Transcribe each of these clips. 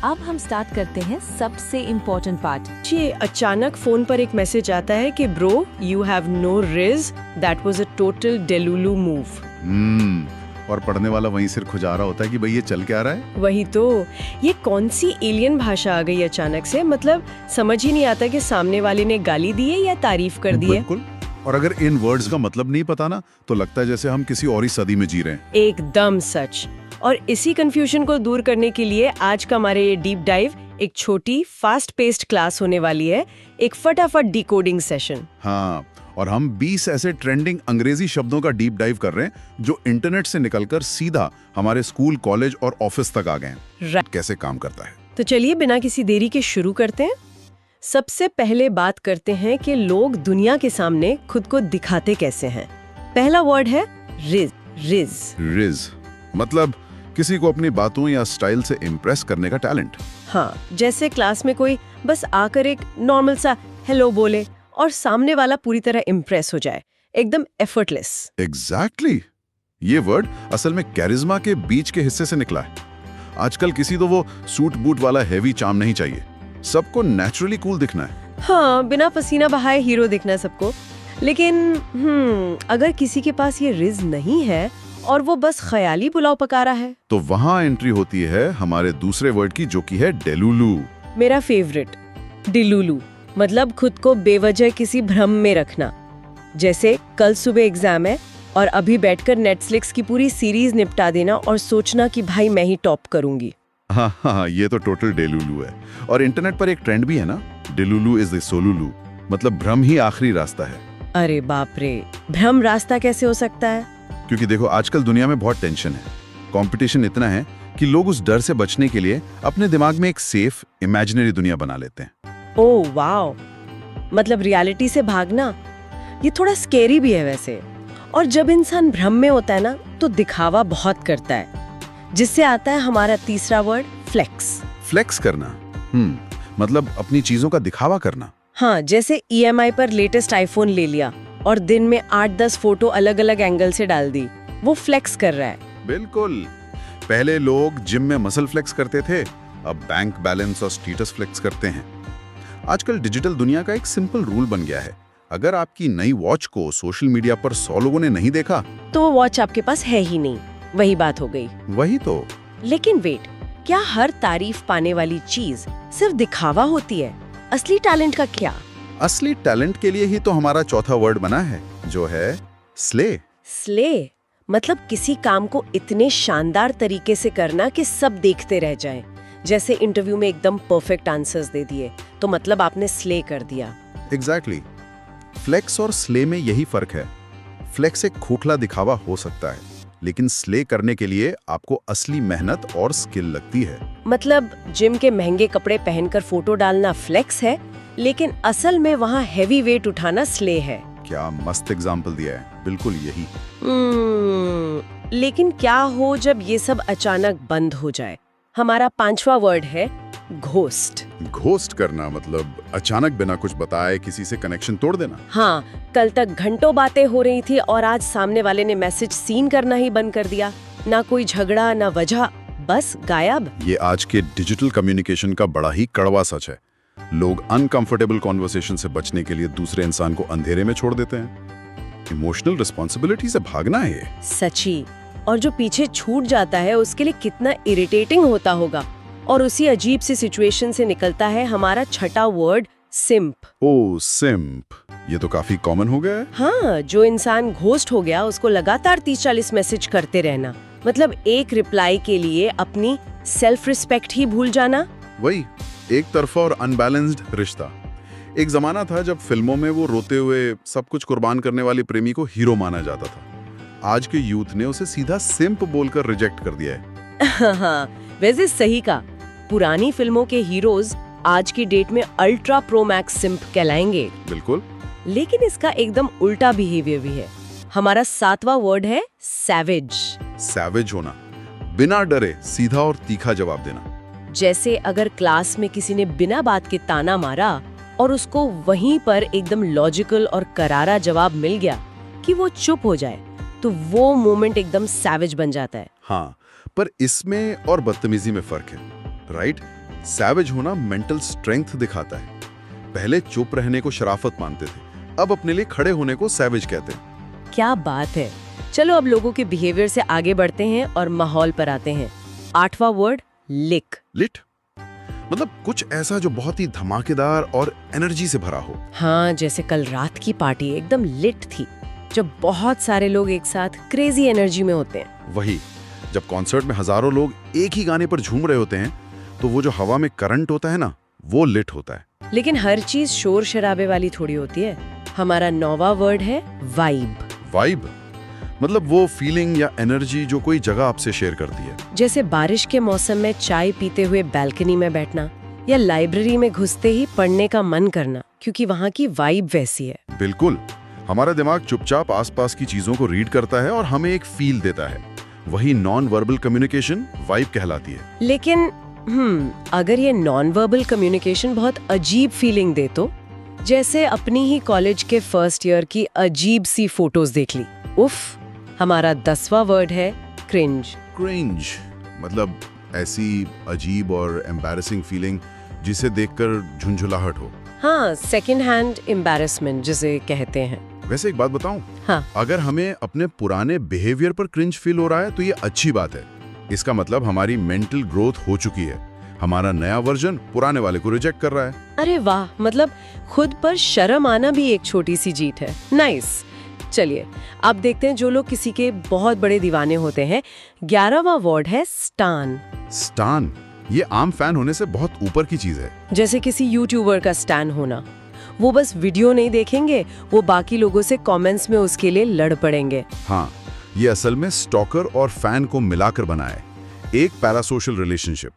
अब हम स्टार्ट करते हैं सबसे इम्पोर्टेंट पार्ट। ये अचानक फोन पर एक मैसेज आता है कि bro you have no rizz, that was a total delulu move. और पढ़ने वाला वहीं सिर खुजा रहा होता है कि भाई ये चल क्या रहा है। वही तो, ये कौन सी एलियन भाषा आ गई अचानक से, मतलब समझ ही नहीं आता कि सामने वाले ने गाली दी है या तारीफ कर दी है। बिल्कुल, और अगर इन वर्ड्स का मतलब नहीं पता ना तो लगता है जैसे हम किसी और ही सदी में जी रहे हैं। एकदम सच। और इसी कंफ्यूजन को दूर करने के लिए आज का हमारे ये डीप डाइव एक छोटी फास्ट पेस्ड क्लास होने वाली है, एक फटाफट डिकोडिंग सेशन। हाँ, और हम 20 ऐसे ट्रेंडिंग अंग्रेजी शब्दों का डीप डाइव कर रहे हैं जो इंटरनेट से निकलकर सीधा हमारे स्कूल, कॉलेज और ऑफिस तक आ गए हैं। कैसे काम करता है। तो चलिए बिना किसी देरी के शुरू करते हैं। सबसे पहले बात करते हैं कि लोग दुनिया के सामने खुद को दिखाते कैसे हैं। पहला वर्ड है रिज। रिज मतलब किसी को अपनी बातों या स्टाइल से इम्प्रेस करने का टैलेंट। हाँ, जैसे क्लास में कोई बस आकर एक नॉर्मल सा हेलो बोले और सामने वाला पूरी तरह इम्प्रेस हो जाए, एकदम एफर्टलेस। एग्जैक्टली। ये वर्ड असल में कैरिज्मा के बीच के हिस्से से निकला है। आजकल किसी तो वो सूट बूट वाला हेवी चार्म नहीं चाहिए, सबको नेचुरली कूल दिखना है। हाँ, बिना पसीना बहाए हीरो दिखना है सबको। लेकिन अगर किसी के पास ये रिज नहीं है और वो बस ख्याली पुलाव पका रहा है, तो वहां एंट्री होती है हमारे दूसरे वर्ड की, जो की है डेलुलू। मेरा फेवरेट, डिलुलू मतलब खुद को बेवजह किसी भ्रम में रखना। जैसे कल सुबह एग्जाम है और अभी बैठकर नेटफ्लिक्स की पूरी सीरीज निपटा देना और सोचना कि भाई मैं ही टॉप करूंगी। हाँ, ये तो टोटल डेलुलू है। और इंटरनेट पर एक ट्रेंड भी है ना, डेलुलू इज द सोलुलू, मतलब भ्रम ही आखिरी रास्ता है। अरे बाप रे, भ्रम रास्ता कैसे हो सकता है? क्योंकि देखो, आजकल दुनिया में बहुत टेंशन है, कंपटीशन इतना है कि लोग उस डर से बचने के लिए अपने दिमाग में एक सेफ इमेजिनरी दुनिया बना लेते हैं। ओह वाओ, मतलब रियलिटी से भागना, ये थोड़ा स्केरी भी है वैसे। और जब इंसान भ्रम में होता है ना तो दिखावा बहुत करता है, जिससे आता है हमारा तीसरा वर्ड फ्लेक्स। फ्लेक्स करना, मतलब अपनी चीजों का दिखावा करना। हाँ, जैसे EMI पर लेटेस्ट आईफोन ले लिया और दिन में 8-10 फोटो अलग अलग एंगल से डाल दी, वो फ्लेक्स कर रहा है। बिल्कुल, पहले लोग जिम में मसल फ्लेक्स करते थे, अब बैंक बैलेंस और स्टेटस फ्लेक्स करते हैं। आजकल डिजिटल दुनिया का एक सिंपल रूल बन गया है, अगर आपकी नई वॉच को सोशल मीडिया पर 100 लोगों ने नहीं देखा तो वो वॉच आपके पास है ही नहीं। वही बात हो गई। वही तो। लेकिन वेट, क्या हर तारीफ पाने वाली चीज सिर्फ दिखावा होती है? असली टैलेंट का क्या? असली टैलेंट के लिए ही तो हमारा चौथा वर्ड बना है, जो है स्ले। स्ले मतलब किसी काम को इतने शानदार तरीके से करना कि सब देखते रह जाएं। जैसे इंटरव्यू में एकदम परफेक्ट आंसर्स दे दिए तो मतलब आपने स्ले कर दिया। एग्जैक्टली। फ्लेक्स और स्ले में यही फर्क है। फ्लेक्स एक खोखला दिखावा हो सकता है, लेकिन स्ले करने के लिए आपको असली मेहनत और स्किल लगती है। मतलब जिम के महंगे कपड़े पहनकर फोटो डालना फ्लेक्स है, लेकिन असल में वहाँ हेवी वेट उठाना स्ले है। क्या मस्त एग्जाम्पल दिया है, बिल्कुल यही। लेकिन क्या हो जब ये सब अचानक बंद हो जाए? हमारा पांचवा वर्ड है घोस्ट। घोस्ट करना मतलब अचानक बिना कुछ बताए किसी से कनेक्शन तोड़ देना। हाँ, कल तक घंटों बातें हो रही थी और आज सामने वाले ने मैसेज सीन करना ही बंद कर दिया। ना कोई झगड़ा, ना वजह, बस गायब। ये आज के डिजिटल कम्युनिकेशन का बड़ा ही कड़वा सच है। लोग अनकंफर्टेबल कॉन्वर्सेशन से बचने के लिए दूसरे इंसान को अंधेरे में छोड़ देते हैं। इमोशनल रिस्पॉन्सिबिलिटी से भागना है ये। सच्ची। और जो पीछे छूट जाता है उसके लिए कितना इरिटेटिंग होता होगा। और उसी अजीब सी सिचुएशन से निकलता है हमारा छठा वर्ड सिम्प। ओह सिम्प, ये तो काफी कॉमन हो गया है। हाँ, जो इंसान घोस्ट हो गया उसको लगातार 30-40 मैसेज करते रहना, मतलब एक रिप्लाई के लिए अपनी सेल्फ रिस्पेक्ट ही भूल जाना। वही एक तरफा और अनबैलेंस्ड रिश्ता। एक जमाना था जब फिल्मों में वो रोते हुए सब कुछ कुर्बान करने वाले प्रेमी को हीरो माना जाता था। आज के यूथ ने उसे सीधा सिम्प बोलकर रिजेक्ट कर दिया है। हाँ, वैसे सही का, पुरानी फिल्मों के हीरोज आज की डेट में अल्ट्रा प्रो मैक्स सिम्प कहलाएंगे। बिल्कुल। लेकिन इसका एकदम उल्टा बिहेवियर भी है। हमारा सातवां वर्ड है सैवेज। सैवेज होना, बिना डरे सीधा और तीखा जवाब देना। जैसे अगर क्लास में किसी ने बिना बात के ताना मारा और उसको वहीं पर एकदम लॉजिकल और करारा जवाब मिल गया कि वो चुप हो जाए, तो वो मोमेंट एकदम सैवेज बन जाता है। हाँ, पर इसमें और बदतमीजी में फर्क है। राइट। सैवेज होना मेंटल स्ट्रेंथ दिखाता है। पहले चुप रहने को शराफत मानते थे, अब अपने लिए खड़े होने को सैवेज कहते हैं। क्या बात है। चलो अब लोगों के बिहेवियर से आगे बढ़ते हैं और माहौल पर आते हैं। 8वां वर्ड, लिक। लिट मतलब कुछ ऐसा जो बहुत ही धमाकेदार और एनर्जी से भरा हो। हाँ, जैसे कल रात की पार्टी एकदम लिट थी, जब बहुत सारे लोग एक साथ क्रेजी एनर्जी में होते हैं। वही, जब कॉन्सर्ट में हजारों लोग एक ही गाने पर झूम रहे होते हैं तो वो जो हवा में करंट होता है ना, वो लिट होता है। लेकिन हर चीज शोर शराबे वाली थोड़ी होती है। हमारा 9वां वर्ड है वाइब। वाइब मतलब वो फीलिंग या एनर्जी जो कोई जगह आपसे शेयर करती है। जैसे बारिश के मौसम में चाय पीते हुए बैल्कनी में बैठना, या लाइब्रेरी में घुसते ही पढ़ने का मन करना, क्योंकि वहाँ की वाइब वैसी है। बिल्कुल, हमारा दिमाग चुपचाप आसपास की चीजों को रीड करता है और हमें एक फील देता है। वही नॉन वर्बल कम्युनिकेशन वाइब कहलाती है। लेकिन अगर ये नॉन वर्बल कम्युनिकेशन बहुत अजीब फीलिंग दे तो, जैसे अपनी ही कॉलेज के फर्स्ट ईयर की अजीब सी फोटोज देख ली, उफ। हमारा 10वां वर्ड है क्रिंज। क्रिंज मतलब ऐसी अजीब और एम्बैरेसिंग फीलिंग जिसे देखकर झुंझुलाहट हो। हाँ, सेकेंड हैंड एम्बैरेसमेंट जिसे कहते हैं। वैसे एक बात बताऊं, हाँ। अगर हमें अपने पुराने बिहेवियर पर क्रिंज फील हो रहा है तो ये अच्छी बात है। इसका मतलब हमारी मेंटल ग्रोथ हो चुकी है। हमारा नया वर्जन पुराने वाले को रिजेक्ट कर रहा है। अरे वाह, मतलब खुद पर शर्म आना भी एक छोटी सी जीत है। नाइस। चलिए अब देखते हैं जो लोग किसी के बहुत बड़े दीवाने होते हैं। 11वां वर्ड है स्टान। स्टान ये आम फैन होने से बहुत ऊपर की चीज है। जैसे किसी यूट्यूबर का स्टान होना। वो बस वीडियो नहीं देखेंगे, वो बाकी लोगों से कमेंट्स में उसके लिए लड़ पड़ेंगे। हाँ, ये असल में स्टॉकर और फैन को मिलाकर बना है, एक पैरासोशल रिलेशनशिप।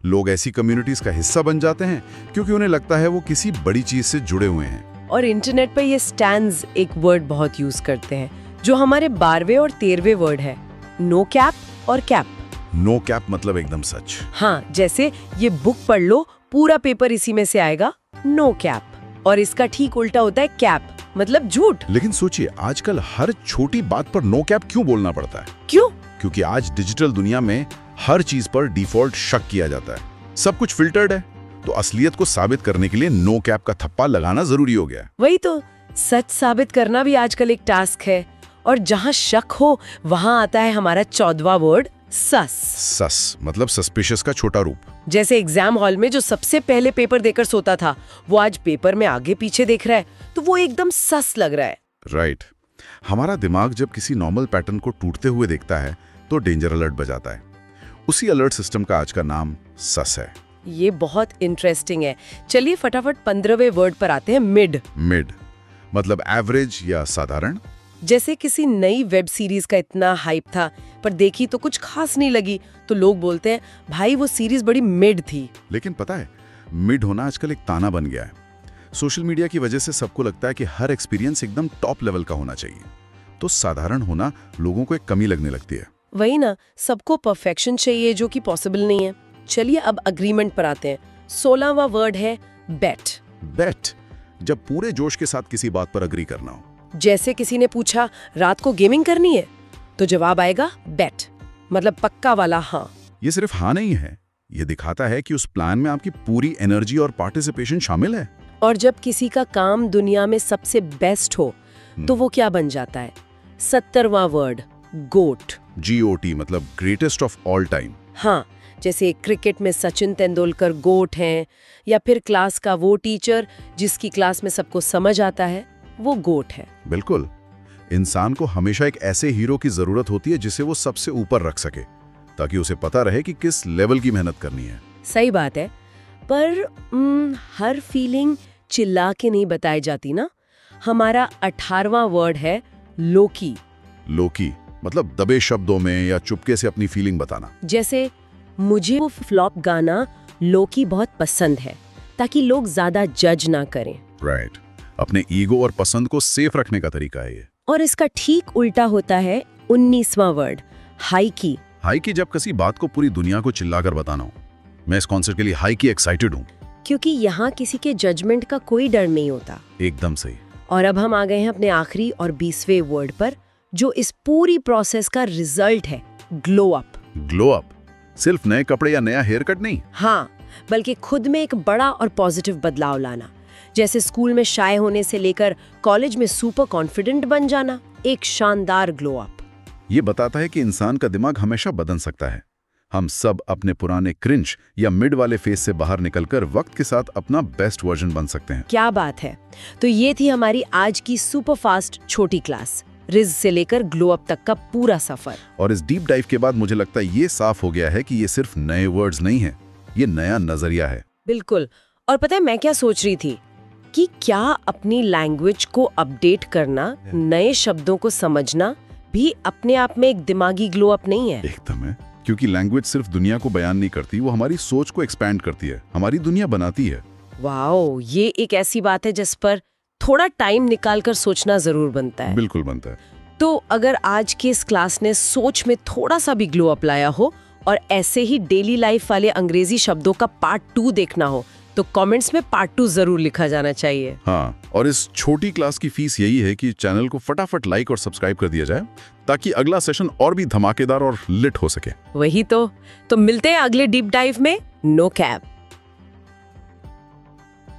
लोग ऐसी कम्युनिटीज का हिस्सा बन जाते हैं क्योंकि उन्हें लगता है वो किसी बड़ी चीज से जुड़े हुए हैं। और इंटरनेट पर ये स्टैंस एक वर्ड बहुत यूज करते हैं, जो हमारे 12वें और 13वें वर्ड है, नो कैप और कैप। नो कैप मतलब एकदम सच। हाँ, जैसे ये बुक पढ़ लो, पूरा पेपर इसी में से आएगा, नो कैप। और इसका ठीक उल्टा होता है कैप, मतलब झूठ। लेकिन सोचिए, आजकल हर छोटी बात पर नो कैप क्यों बोलना पड़ता है? क्यों? क्योंकि आज डिजिटल दुनिया में हर चीज पर डिफॉल्ट शक किया जाता है। सब कुछ फिल्टर्ड है, तो असलियत को साबित करने के लिए नो कैप का थप्पा लगाना जरूरी हो गया है। वही तो, सच साबित करना भी आजकल एक टास्क है। और जहाँ शक हो वहाँ आता है हमारा 14वां वर्ड, सस। सस मतलब सस्पिशियस का छोटा रूप। जैसे एग्जाम हॉल में जो सबसे पहले पेपर देकर सोता था, वो आज पेपर में आगे पीछे देख रहा है, तो वो एकदम सस लग रहा है। राइट। हमारा दिमाग जब किसी नॉर्मल पैटर्न को टूटते हुए देखता है तो डेंजर अलर्ट बजाता है। उसी अलर्ट सिस्टम का आज का नाम सस है। ये बहुत इंटरेस्टिंग है। चलिए फटाफट 15वें वर्ड पर आते हैं, मिड। मिड मतलब एवरेज या साधारण। जैसे किसी नई वेब सीरीज का इतना हाइप था, पर देखी तो कुछ खास नहीं लगी, तो लोग बोलते हैं भाई वो सीरीज बड़ी मिड थी। लेकिन पता है, मिड होना आजकल एक ताना बन गया है। सोशल मीडिया की वजह से सबको लगता है कि हर एक्सपीरियंस एकदम टॉप लेवल का होना चाहिए, तो साधारण होना लोगों को एक कमी लगने लगती है। वही ना, सबको परफेक्शन चाहिए जो कि पॉसिबल नहीं है। चलिए अब अग्रीमेंट पर आते हैं। 16वां वर्ड है बेट। बेट जब पूरे जोश के साथ किसी बात पर अग्री करना हो। जैसे किसी ने पूछा रात को गेमिंग करनी है, तो जवाब आएगा बेट, मतलब पक्का वाला हाँ। ये सिर्फ हाँ नहीं है, ये दिखाता है कि उस प्लान में आपकी पूरी एनर्जी और पार्टिसिपेशन शामिल है। और जब किसी का काम दुनिया में सबसे बेस्ट हो, तो वो क्या बन जाता है? 70वां वर्ड, गोट। GOT मतलब ग्रेटेस्ट ऑफ ऑल टाइम। हाँ, जैसे क्रिकेट में सचिन तेंदुलकर गोट हैं, या फिर क्लास का वो टीचर जिसकी क्लास में सबको समझ आता है, वो गोट है। बिल्कुल। इंसान को हमेशा एक ऐसे हीरो की जरूरत होती है जिसे वो सबसे ऊपर रख सके, ताकि उसे पता रहे कि किस लेवल की मेहनत करनी है। सही बात है, पर हर फीलिंग चिल्ला के नहीं बताई जाती ना। हमारा 18वां वर्ड है लोकी। लोकी मतलब दबे शब्दों में या चुपके से अपनी फीलिंग बताना। जैसे मुझे वो फ्लॉप गाना लोकी बहुत पसंद है, ताकि लोग ज्यादा जज ना करें। राइट। अपने ईगो और पसंद को सेफ रखने का तरीका है ये। और इसका ठीक उल्टा होता है 19वां वर्ड, हाई की। हाई की जब किसी बात को पूरी दुनिया को चिल्लाकर बताना हो। मैं इस कॉन्सर्ट के लिए हाई की एक्साइटेड हूँ। क्योंकि यहाँ किसी के जजमेंट का कोई डर नहीं होता। एकदम सही। और अब हम आ गए हैं अपने आखिरी और 20वें वर्ड पर, जो इस पूरी प्रोसेस का रिजल्ट है, ग्लो अप। ग्लो अप सिर्फ नए कपड़े या नया हेयर कट नहीं। हाँ, बल्कि खुद में एक बड़ा और पॉजिटिव बदलाव लाना, जैसे स्कूल में शाय होने से लेकर कॉलेज में सुपर कॉन्फिडेंट बन जाना, एक शानदार ग्लो अप। ये बताता है कि इंसान का दिमाग हमेशा बदल सकता है। हम सब अपने पुराने क्रिंज या मिड वाले फेस से बाहर निकलकर वक्त के साथ अपना बेस्ट वर्जन बन सकते हैं। क्या बात है। तो ये थी हमारी आज की सुपर फास्ट छोटी क्लास, रिज से लेकर ग्लो अप तक का पूरा सफर। और इस डीप डाइव के बाद मुझे लगता है ये साफ हो गया है कि ये सिर्फ नए वर्ड्स नहीं है, ये नया नजरिया है। बिल्कुल। और पता है मैं क्या सोच रही थी कि क्या अपनी लैंग्वेज को अपडेट करना, नए शब्दों को समझना भी अपने आप में एक दिमागी ग्लो अप नहीं है? एकदम है, क्योंकि लैंग्वेज सिर्फ दुनिया को बयान नहीं करती, वो हमारी सोच को एक्सपैंड करती है, हमारी दुनिया बनाती है। वाओ, ये एक ऐसी बात है जिस पर थोड़ा टाइम निकालकर सोचना जरूर बनता है। बिल्कुल बनता है। तो अगर आज की इस क्लास ने सोच में थोड़ा सा भी ग्लो अप लाया हो और ऐसे ही डेली लाइफ वाले अंग्रेजी शब्दों का पार्ट 2 देखना हो तो कमेंट्स में पार्ट 2 जरूर लिखा जाना चाहिए। हाँ, और इस छोटी क्लास की फीस यही है कि चैनल को फटाफट लाइक और सब्सक्राइब कर दिया जाए ताकि अगला सेशन और भी धमाकेदार और लिट हो सके। वही तो मिलते हैं अगले डीप डाइव में। No cap.